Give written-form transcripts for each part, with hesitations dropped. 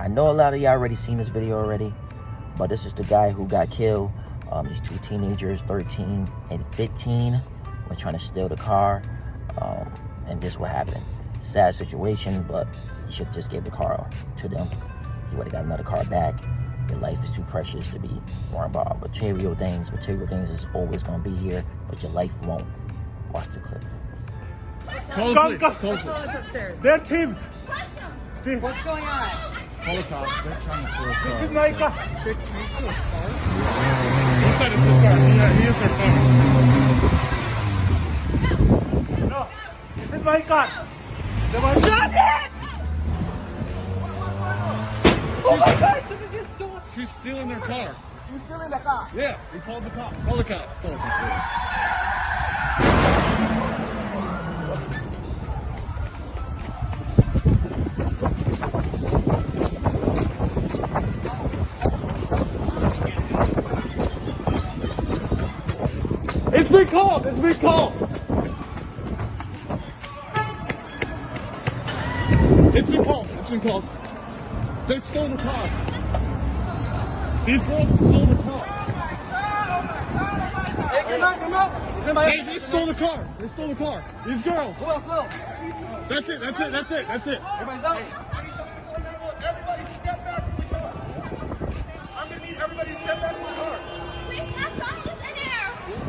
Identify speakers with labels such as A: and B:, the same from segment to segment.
A: I know a lot of y'all already seen this video already, but this is the guy who got killed. These two teenagers, 13 and 15, were trying to steal the car, and this what happened. Sad situation, but he should have just gave the car to them. He would have got another car back. Your life is too precious to be worrying about material things. Material things is always going to be here, but your life won't. Watch the clip.
B: Call the police.
C: Upstairs.
B: They're thieves.
C: What's going on?
B: Call the cops. They're trying to steal a car.
D: This is my car.
B: They're trying to steal a car? One side is his car. He is their phone.
D: No, this is my car. The one.
C: Shut it! Oh my God! Somebody just stole it.
B: She's stealing their car.
D: You still in the car?
B: Yeah, we called the cops. Call the cops. Call the cops. It's been called. It's been called. It's been called. It's been called. They stole the car. These girls stole the car.
D: Hey, come out.
B: Hey, they stole the car. They stole the car. These girls.
D: Who else? No.
B: That's it. That's it. That's it. That's it.
D: Everybody's out. Everybody step back from the car. I'm going to need everybody to step back from the car.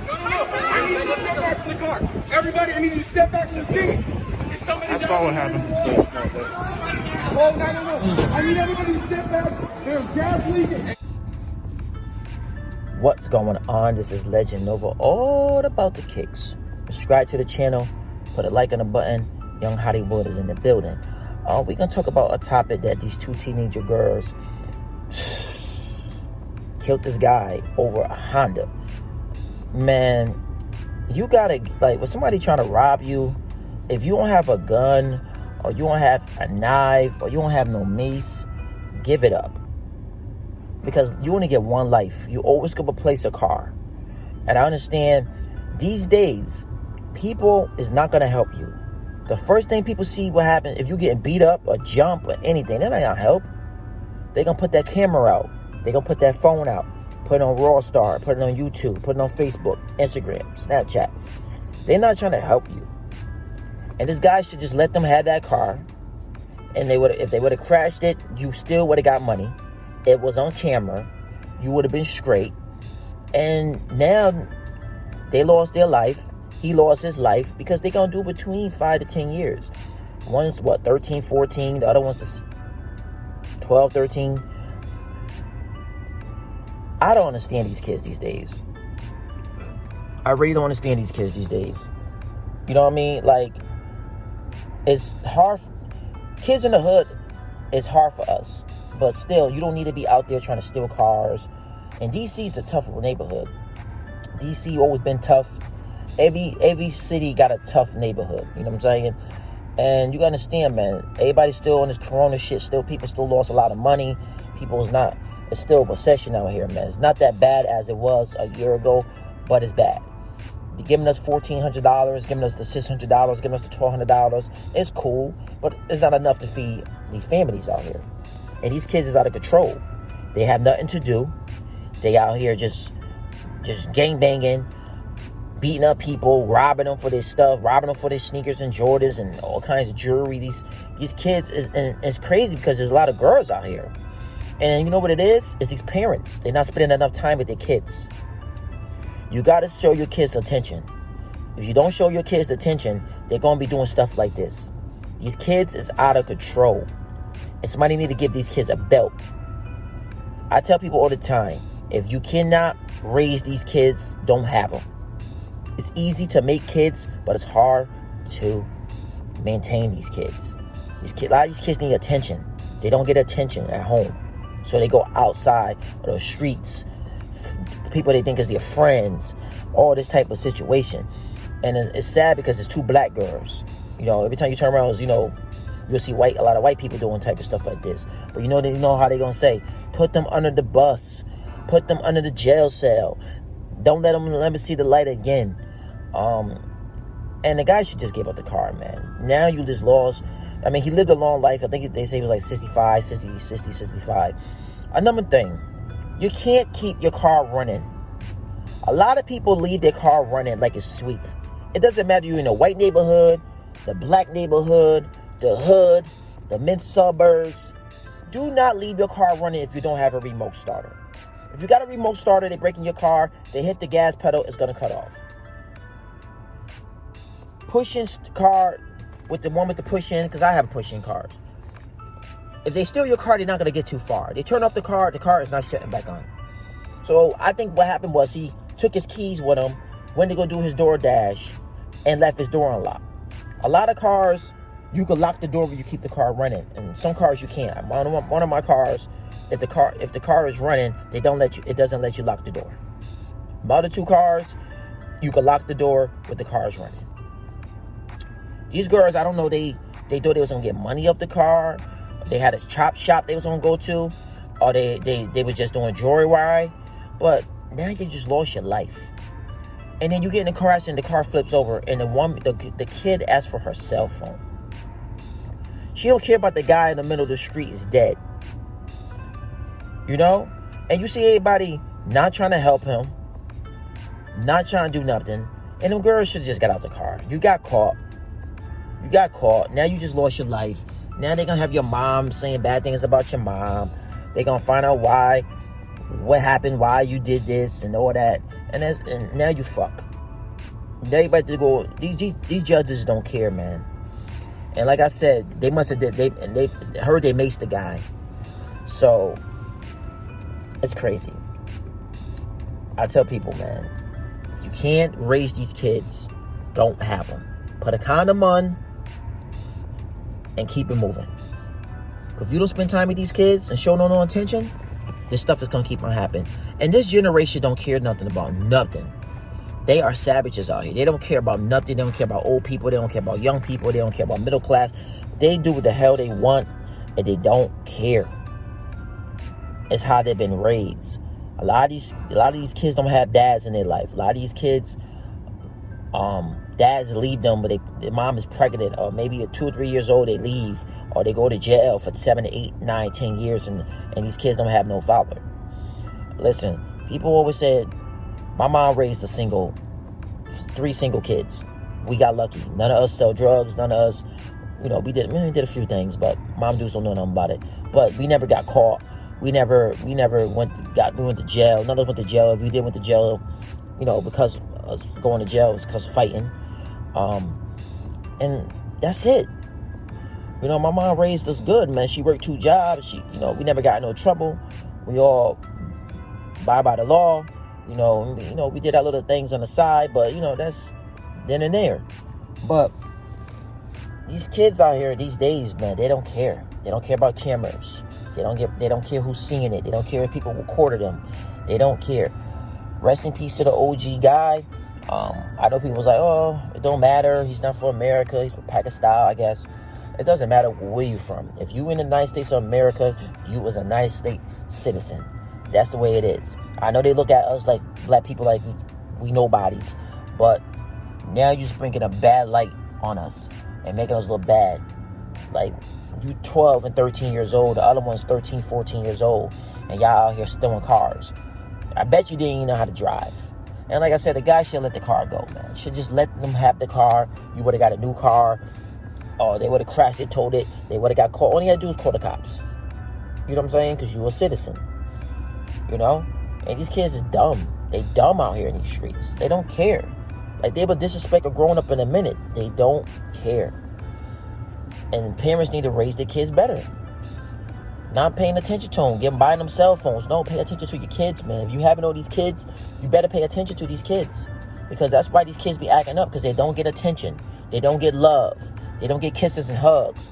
D: No. I need you to step back from the car. Everybody, I need you to step back from the scene. Is somebody
B: That's
D: down
B: not what
D: there?
B: happened.
D: Oh, no. I need everybody to step back. There's gas leaking.
A: What's going on? This is Legend Nova, all about the kicks. Subscribe to the channel, put a like on the button. Young Hollywood is in the building. We're going to talk about a topic that these two teenager girls killed this guy over a Honda. Man, you gotta, like, when somebody trying to rob you, if you don't have a gun, or you don't have a knife, or you don't have no mace, give it up. Because you only get one life. You always could replace a car. And I understand, these days, people is not gonna help you. The first thing people see what happens, if you getting beat up, or jump, or anything, they're not gonna help. They're gonna put that camera out. They're gonna put that phone out. Put it on Raw Star, put it on YouTube, put it on Facebook, Instagram, Snapchat. They're not trying to help you. And this guy should just let them have that car. And if they would have crashed it, you still would have got money. It was on camera. You would have been straight. And now they lost their life. He lost his life because they're going to do between 5 to 10 years. One's, 13, 14. The other one's is 12, 13. I don't understand these kids these days. I really don't understand these kids these days. You know what I mean? Like, it's hard. Kids in the hood, it's hard for us. But still, you don't need to be out there trying to steal cars. And DC's a tough neighborhood. DC always been tough. Every city got a tough neighborhood. You know what I'm saying? And you gotta understand, man. Everybody's still on this corona shit. People still lost a lot of money. It's still a recession out here, man. It's not that bad as it was a year ago, but it's bad. They're giving us $1,400, giving us the $600, giving us the $1,200. It's cool, but it's not enough to feed these families out here. And these kids is out of control. They have nothing to do. They out here just gangbanging, beating up people, robbing them for their stuff, robbing them for their sneakers and Jordans and all kinds of jewelry. These kids, and it's crazy because there's a lot of girls out here. And you know what it is? It's these parents. They're not spending enough time with their kids. You got to show your kids attention. If you don't show your kids attention, they're going to be doing stuff like this. These kids is out of control. And somebody need to give these kids a belt. I tell people all the time, if you cannot raise these kids, don't have them. It's easy to make kids, but it's hard to maintain these kids. A lot of these kids need attention. They don't get attention at home. So they go outside or the streets. People they think is their friends. All this type of situation. And it's sad because it's two black girls. You know, every time you turn around, you'll see a lot of white people doing type of stuff like this. But you know how they gonna say, put them under the bus. Put them under the jail cell. Don't let them see the light again. And the guy should just give up the car, man. Now you just lost. I mean, he lived a long life. I think they say he was like 65. Another thing, you can't keep your car running. A lot of people leave their car running like it's sweet. It doesn't matter you're in the white neighborhood, the black neighborhood, the hood, the mid suburbs. Do not leave your car running if you don't have a remote starter. If you got a remote starter, they break in your car, they hit the gas pedal, it's going to cut off. Pushing car with the one with the push-in, because I have push-in cars. If they steal your car, they're not going to get too far. They turn off the car is not shutting back on. So I think what happened was he took his keys with him, went to go do his DoorDash, and left his door unlocked. A lot of cars, you can lock the door when you keep the car running, and some cars you can't. One of my cars, if the car is running, it doesn't let you lock the door. My other two cars, you can lock the door with the cars running. These girls, I don't know, they thought they was gonna get money off the car. They had a chop shop they was gonna go to, or they were just doing joyride. But now you just lost your life. And then you get in a car accident, the car flips over, and the kid asks for her cell phone. She don't care about the guy in the middle of the street is dead. You know? And you see everybody not trying to help him, not trying to do nothing. And them girls should have just got out the car. You got caught. Now you just lost your life. Now they're going to have your mom saying bad things about your mom. They're going to find out what happened, why you did this and all that. And now you fuck. They about to go. These judges don't care, man. And like I said, they must have they heard they maced the guy. So it's crazy. I tell people, man, if you can't raise these kids, don't have them. Put a condom on and keep it moving. Because if you don't spend time with these kids and show no attention, this stuff is going to keep on happening. And this generation don't care nothing about nothing. They are savages out here. They don't care about nothing. They don't care about old people. They don't care about young people. They don't care about middle class. They do what the hell they want, and they don't care. It's how they've been raised. A lot of these kids don't have dads in their life. A lot of these kids, dads leave them, but their mom is pregnant, or maybe at 2 or 3 years old they leave, or they go to jail for 7 to 8, 9, 10 years, and these kids don't have no father. Listen, people always said, my mom raised 3 single kids. We got lucky. None of us sell drugs. None of us, we did a few things, but mom dudes don't know nothing about it. But we never got caught. We never went to jail. None of us went to jail. If we did went to jail, because of going to jail, it's because of fighting. And that's it. My mom raised us good, man. She worked 2 jobs. We never got in no trouble. We all abide by the law. We did our little things on the side, but that's then and there. But these kids out here these days, man, they don't care. They don't care about cameras. They don't care who's seeing it. They don't care if people recorded them. They don't care. Rest in peace to the OG guy. I know people was like, oh, it don't matter. He's not from America. He's from Pakistan, I guess. It doesn't matter where you're from. If you in the United States of America, you was a United States citizen. That's the way it is. I know they look at us like black people like we nobodies, but now you're just bringing a bad light on us and making us look bad. Like, you 12 and 13 years old, the other one's 13, 14 years old, and y'all out here stealing cars. I bet you didn't even know how to drive. And like I said, the guy should let the car go, man. Should just let them have the car. You would have got a new car. Or they would have crashed it, towed it. They would have got caught. All you had to do is call the cops. You know what I'm saying? Because you're a citizen. And these kids is dumb. They dumb out here in these streets. They don't care. Like, they would disrespect a grown up in a minute. They don't care. And parents need to raise their kids better. Not paying attention to them. Buying them cell phones. No, pay attention to your kids, man. If you having all these kids, you better pay attention to these kids. Because that's why these kids be acting up. Because they don't get attention. They don't get love. They don't get kisses and hugs.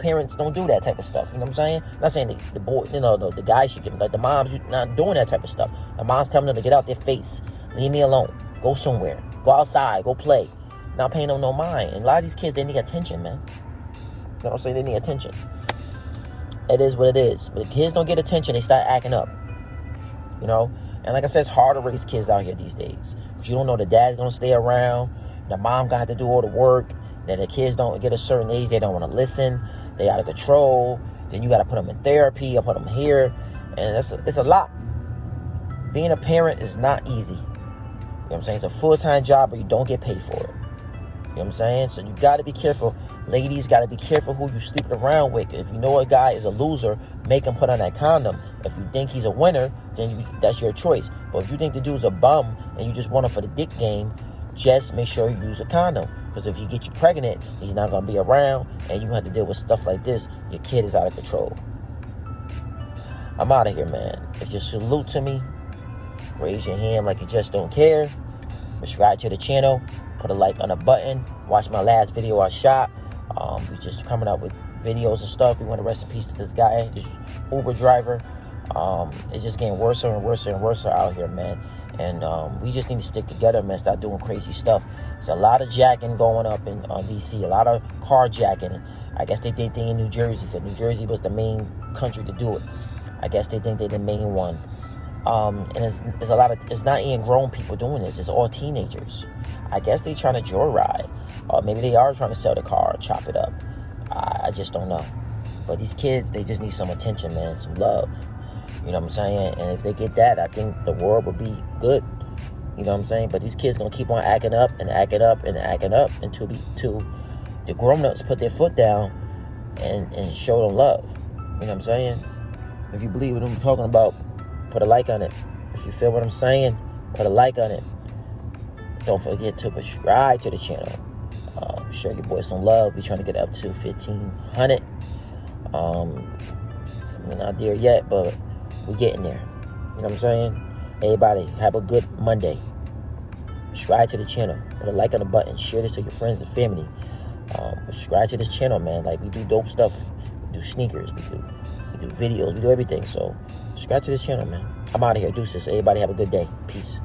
A: Parents don't do that type of stuff. You know what I'm saying? I'm not saying the boy, the guys should get, like the moms, not doing that type of stuff. The moms telling them to get out their face. Leave me alone. Go somewhere. Go outside. Go play. Not paying them no mind. And a lot of these kids, they need attention, man. You know what I'm saying? They need attention. It is what it is. But if kids don't get attention, they start acting up. And like I said, it's hard to raise kids out here these days. Because you don't know the dad's going to stay around. The mom going to have to do all the work. Then the kids don't get a certain age, they don't want to listen. They out of control. Then you got to put them in therapy or put them here. And it's a lot. Being a parent is not easy. You know what I'm saying? It's a full-time job, but you don't get paid for it. You know what I'm saying? So you got to be careful. Ladies, got to be careful who you sleeping around with. If you know a guy is a loser, make him put on that condom. If you think he's a winner, then that's your choice. But if you think the dude's a bum and you just want him for the dick game, just make sure you use a condom. Because if you get you pregnant, he's not going to be around, and you have to deal with stuff like this. Your kid is out of control. I'm out of here, man. If you salute to me, raise your hand like you just don't care. Subscribe to the channel. Put a like on the button. Watch my last video I shot. We just coming up with videos and stuff. We want to rest in peace to this guy, this Uber driver. It's just getting worse and worse and worse out here, man. And we just need to stick together, man. Stop doing crazy stuff. There's a lot of jacking going up in D.C. A lot of carjacking. I guess they think they in New Jersey, because New Jersey was the main country to do it. I guess they think they're the main one. And it's a lot of, it's not even grown people doing this. It's all teenagers. I guess they trying to joyride. Or maybe they are trying to sell the car or chop it up. I just don't know. But these kids, they just need some attention, man. Some love. You know what I'm saying? And if they get that, I think the world would be good. You know what I'm saying? But these kids going to keep on acting up and acting up and acting up until the grown-ups put their foot down and show them love. You know what I'm saying? If you believe what I'm talking about, put a like on it. If you feel what I'm saying, put a like on it. Don't forget to subscribe to the channel. Show your boy some love. We're trying to get up to 1,500. We're not there yet, but we're getting there. You know what I'm saying? Everybody, have a good Monday. Subscribe to the channel. Put a like on the button. Share this to your friends and family. Subscribe to this channel, man. Like, we do dope stuff. We do sneakers. We do videos. We do everything. So subscribe to this channel, man. I'm out of here. Deuces. Everybody have a good day. Peace.